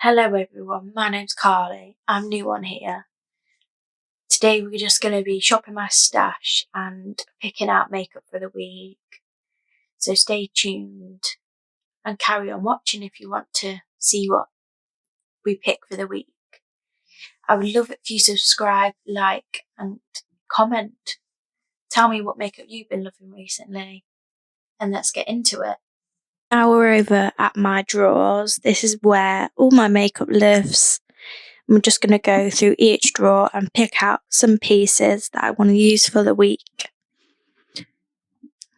Hello everyone, my name's Carly. I'm new on here. Today we're just going to be shopping my stash and picking out makeup for the week. So stay tuned and carry on watching if you want to see what we pick for the week. I would love it if you subscribe, like and comment. Tell me what makeup you've been loving recently and let's get into it. Now we're over at my drawers. This is where all my makeup lives. I'm just going to go through each drawer and pick out some pieces that I want to use for the week.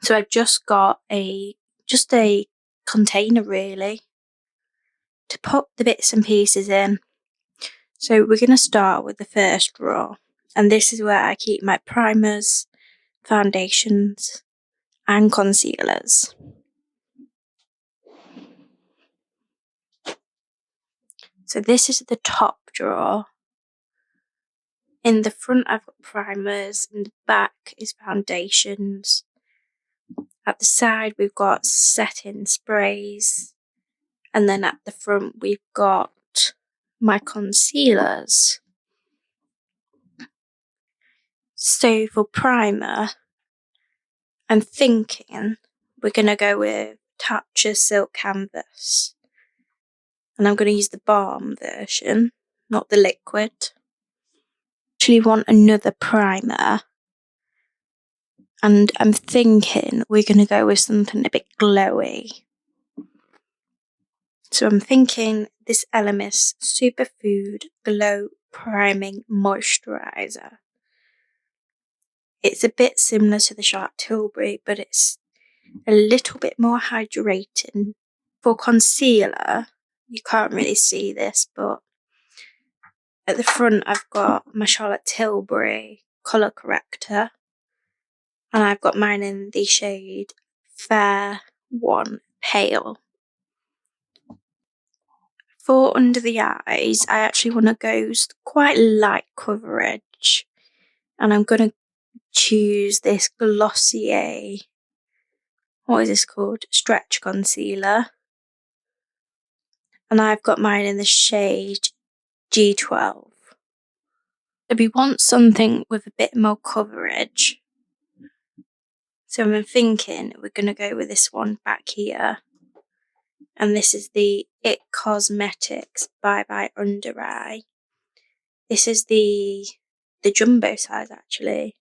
So I've just got a container really to put the bits and pieces in. So we're going to start with the first drawer, and this is where I keep my primers, foundations and concealers. So this is the top drawer. In the front I've got primers, in the back is foundations. At the side we've got setting sprays, and then at the front we've got my concealers. So for primer, I'm thinking we're going to go with Tarte Silk Canvas. And I'm going to use the balm version, not the liquid. Actually want another primer. And I'm thinking we're going to go with something a bit glowy. So I'm thinking this Elemis Superfood Glow Priming Moisturizer. It's a bit similar to the Charlotte Tilbury, but it's a little bit more hydrating. For concealer, you can't really see this, but at the front I've got my Charlotte Tilbury colour corrector, and I've got mine in the shade Fair 1 Pale. For under the eyes, I actually want to go quite light coverage, and I'm going to choose this Glossier, what is this called? Stretch Concealer. And I've got mine in the shade G12. So we want something with a bit more coverage. So I'm thinking we're going to go with this one back here. And this is the It Cosmetics Bye Bye Under Eye. This is the jumbo size actually.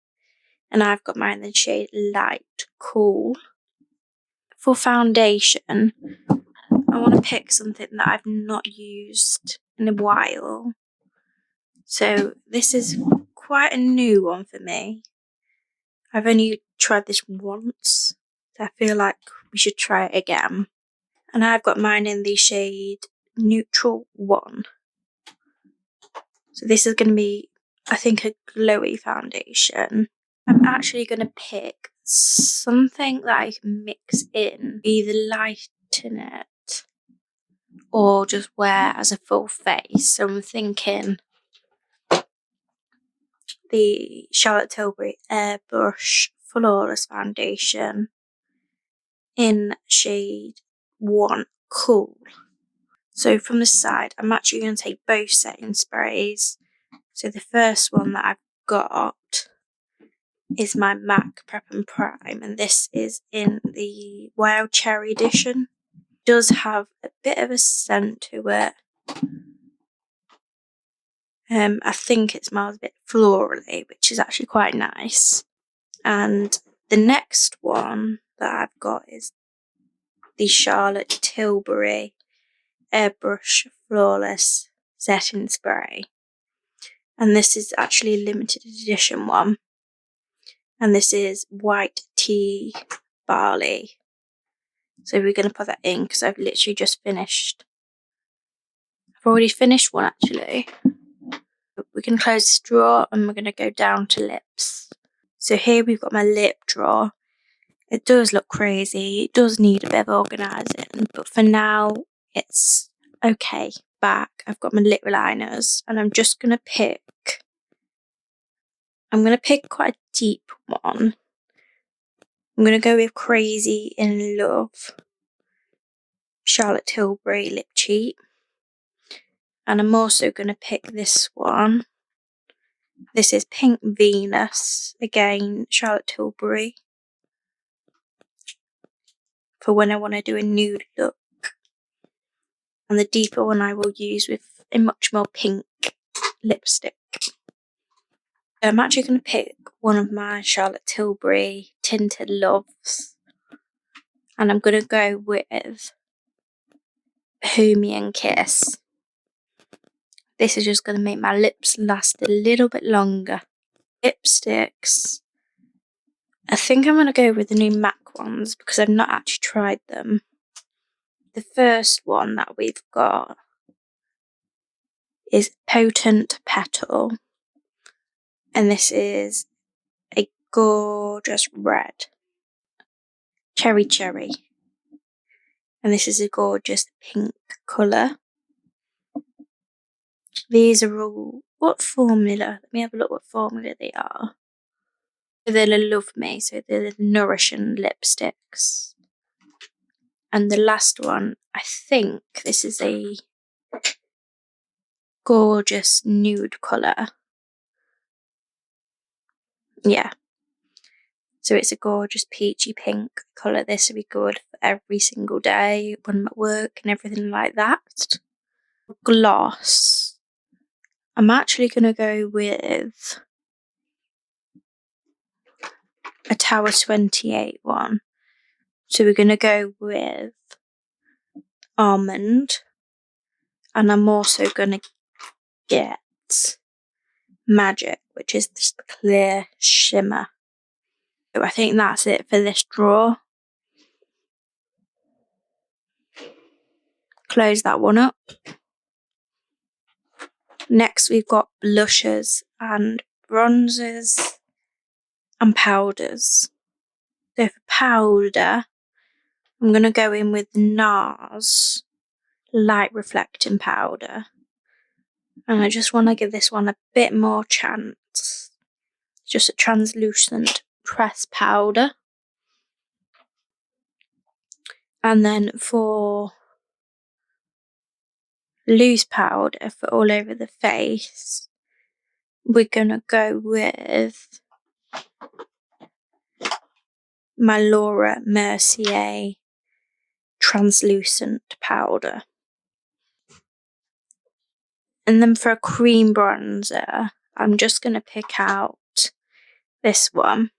And I've got mine in the shade Light Cool. For foundation, I want to pick something that I've not used in a while. So this is quite a new one for me. I've only tried this once, so I feel like we should try it again. And I've got mine in the shade Neutral 1. So this is going to be, I think, a glowy foundation. I'm actually going to pick something that I can mix in, either lighten it or just wear as a full face. So I'm thinking the Charlotte Tilbury Airbrush Flawless Foundation in shade 1 Cool. So from the side, I'm actually going to take both setting sprays. So the first one that I've got is my MAC Prep and Prime, and this is in the Wild Cherry edition. It does have a bit of a scent to it. I think it smells a bit florally, which is actually quite nice. And the next one that I've got is the Charlotte Tilbury Airbrush Flawless Setting Spray. And this is actually a limited edition one. And this is White Tea Barley. So we're going to put that in because I've literally just finished. I've already finished one actually. We can close this drawer and we're going to go down to lips. So here we've got my lip drawer. It does look crazy. It does need a bit of organising, but for now it's okay. Back, I've got my lip liners, and I'm just going to pick. I'm going to pick quite a deep one. I'm going to go with Crazy in Love Charlotte Tilbury Lip Cheat. And I'm also going to pick this one. This is Pink Venus, again, Charlotte Tilbury, for when I want to do a nude look. And the deeper one I will use with a much more pink lipstick. I'm actually going to pick one of my Charlotte Tilbury tinted loves. And I'm going to go with Homie and Kiss. This is just going to make my lips last a little bit longer. Lipsticks. I think I'm going to go with the new MAC ones because I've not actually tried them. The first one that we've got is Potent Petal. And this is a gorgeous red. Cherry Cherry. And this is a gorgeous pink colour. These are all, what formula? Let me have a look what formula they are. They're the Love Me, so they're the Nourishing lipsticks. And the last one, I think this is a gorgeous nude colour. Yeah. So it's a gorgeous peachy pink colour. This would be good for every single day when I'm at work and everything like that. Gloss. I'm actually going to go with a Tower 28 one. So we're going to go with Almond. And I'm also going to get Magic, which is just the clear shimmer. So I think that's it for this drawer. Close that one up. Next we've got blushes and bronzers and powders. So for powder, I'm going to go in with NARS Light Reflecting Powder. And I just want to give this one a bit more chance. Just a translucent pressed powder. And then for loose powder for all over the face, we're going to go with my Laura Mercier translucent powder. And then for a cream bronzer, I'm just going to pick out this one.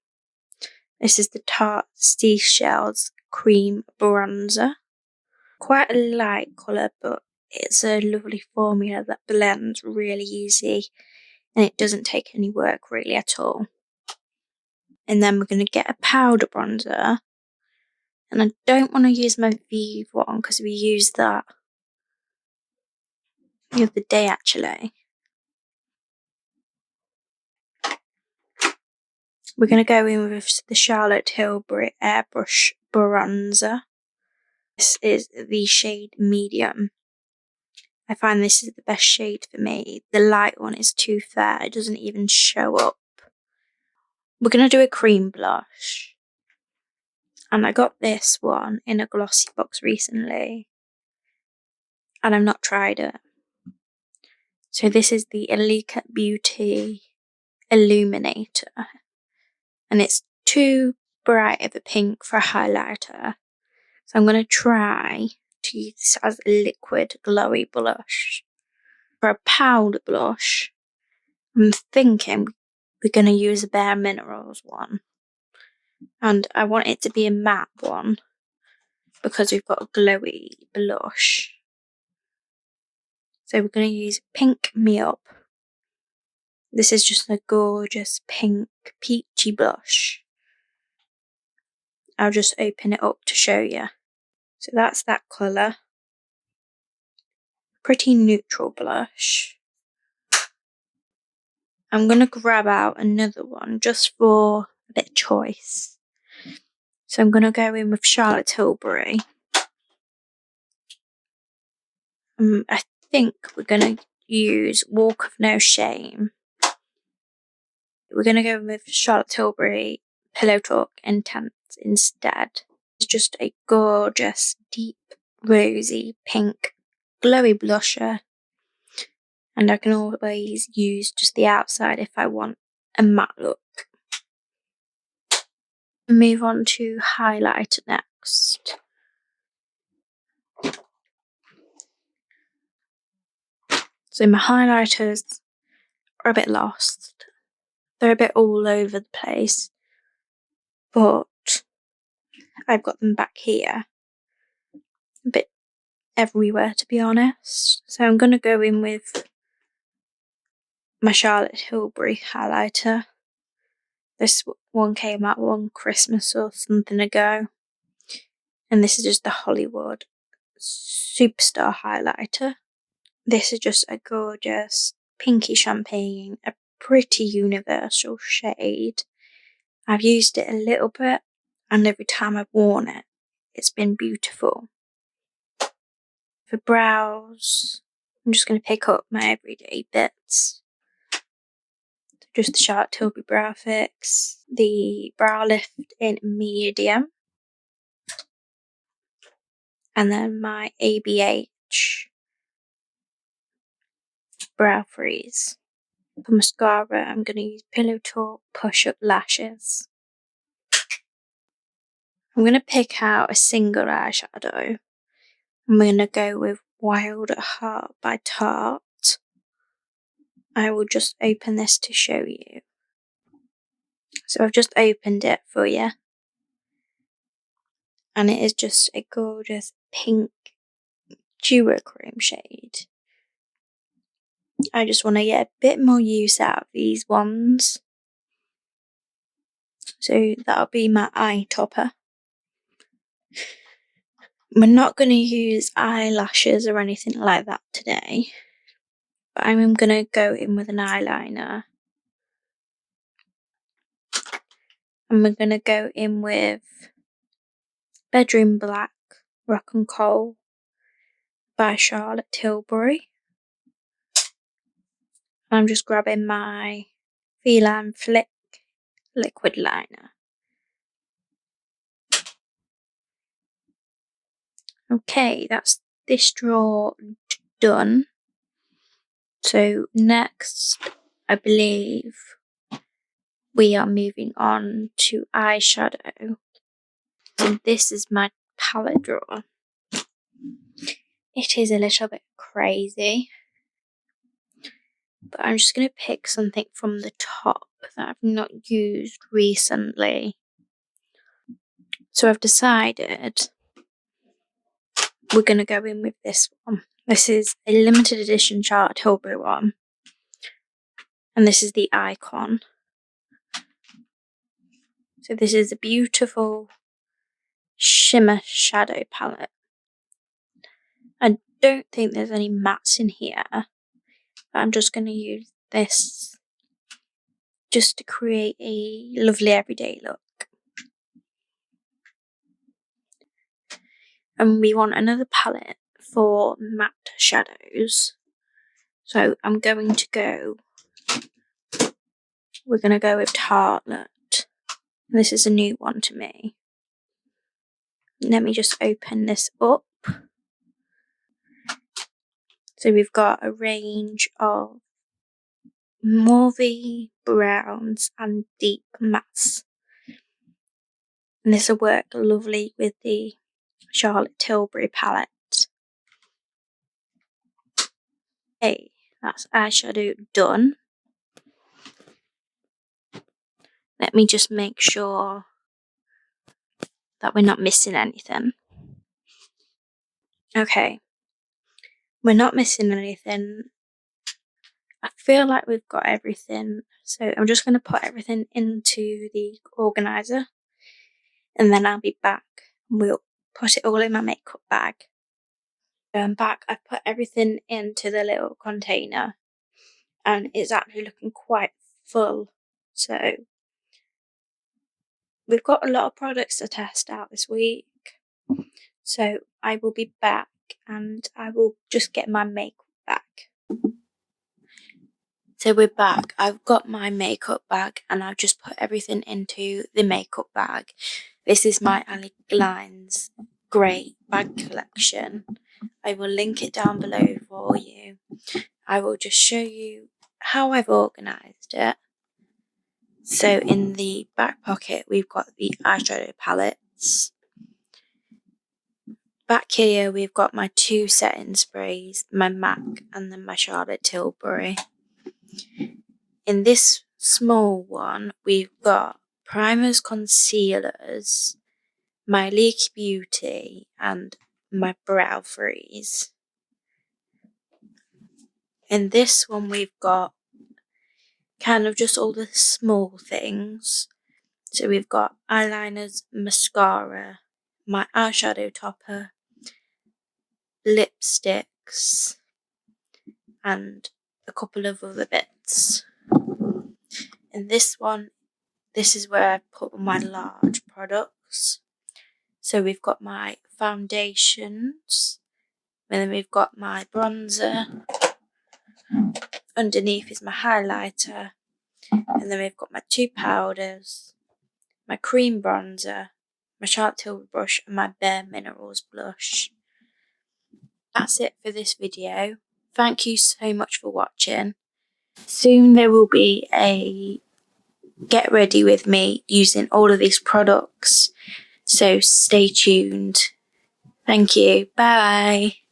This is the Tarte Seashells cream bronzer. Quite a light colour, but it's a lovely formula that blends really easy and it doesn't take any work really at all. And then we're going to get a powder bronzer. And I don't want to use my Vive one because we used that the other day actually. We're going to go in with the Charlotte Tilbury Airbrush bronzer. This is the shade medium. I find this is the best shade for me. The light one is too fair. It doesn't even show up. We're going to do a cream blush. And I got this one in a glossy box recently. And I've not tried it. So this is the Elica Beauty Illuminator. And it's too bright of a pink for a highlighter. So I'm going to try to use this as a liquid glowy blush. For a powder blush, I'm thinking we're going to use a Bare Minerals one. And I want it to be a matte one because we've got a glowy blush. So we're going to use Pink Me Up. This is just a gorgeous pink peachy blush. I'll just open it up to show you. So that's that colour. Pretty neutral blush. I'm going to grab out another one just for a bit of choice. So I'm going to go in with Charlotte Tilbury. I think we're going to use Walk of No Shame. We're going to go with Charlotte Tilbury Pillow Talk Intense instead. It's just a gorgeous, deep, rosy, pink, glowy blusher. And I can always use just the outside if I want a matte look. Move on to highlighter next. So my highlighters are a bit lost. They're a bit all over the place, but I've got them back here. A bit everywhere, to be honest. So I'm going to go in with my Charlotte Tilbury highlighter. This one came out one Christmas or something ago. And this is just the Hollywood Superstar highlighter. This is just a gorgeous pinky champagne, a pretty universal shade. I've used it a little bit, and every time I've worn it, it's been beautiful. For brows, I'm just going to pick up my everyday bits. Just the Charlotte Tilbury Brow Fix, the Brow Lift in medium, and then my ABH Brow Freeze. For mascara, I'm going to use Pillow Talk Push Up Lashes. I'm going to pick out a single eyeshadow. I'm going to go with Wild at Heart by Tarte. I will just open this to show you. So I've just opened it for you. And it is just a gorgeous pink duochrome shade. I just want to get a bit more use out of these ones. So that'll be my eye topper. We're not going to use eyelashes or anything like that today. But I'm going to go in with an eyeliner. And we're going to go in with Bedroom Black Rock and Coal by Charlotte Tilbury. I'm just grabbing my Feline Flick liquid liner. Okay, that's this drawer done. So next, I believe we are moving on to eyeshadow. And this is my palette drawer. It is a little bit crazy, but I'm just going to pick something from the top that I've not used recently. So I've decided we're going to go in with this one. This is a limited edition Charlotte Tilbury one. And this is the Icon. So this is a beautiful shimmer shadow palette. I don't think there's any mattes in here. But I'm just going to use this just to create a lovely everyday look. And we want another palette for matte shadows. So I'm going to go, we're going to go with Tarte. This is a new one to me. Let me just open this up. So we've got a range of mauvey browns and deep mattes. And this will work lovely with the Charlotte Tilbury palette. Okay, that's eyeshadow done. Let me just make sure that we're not missing anything. Okay, we're not missing anything. I feel like we've got everything. So I'm just going to put everything into the organizer. And then I'll be back and we'll put it all in my makeup bag. So I'm back. I've put everything into the little container. And it's actually looking quite full. So we've got a lot of products to test out this week. So I will be back and I will just get my makeup back. So we're back. I've got my makeup bag and I've just put everything into the makeup bag. This is my Elica grey bag collection. I will link it down below for you. I will just show you how I've organised it. So in the back pocket, we've got the eyeshadow palettes. Back here, we've got my 2 setting sprays, my MAC and then my Charlotte Tilbury. In this small one, we've got primers, concealers, my Elica Beauty and my Brow Freeze. In this one, we've got kind of just all the small things. So we've got eyeliners, mascara, my eyeshadow topper, lipsticks, and a couple of other bits. In this one, this is where I put my large products. So we've got my foundations, and then we've got my bronzer. Underneath is my highlighter, and then we've got my 2 powders, my cream bronzer, my Charlotte Tilbury brush, and my Bare Minerals blush. That's it for this video. Thank you so much for watching. Soon there will be a get ready with me using all of these products, so stay tuned. Thank you. Bye.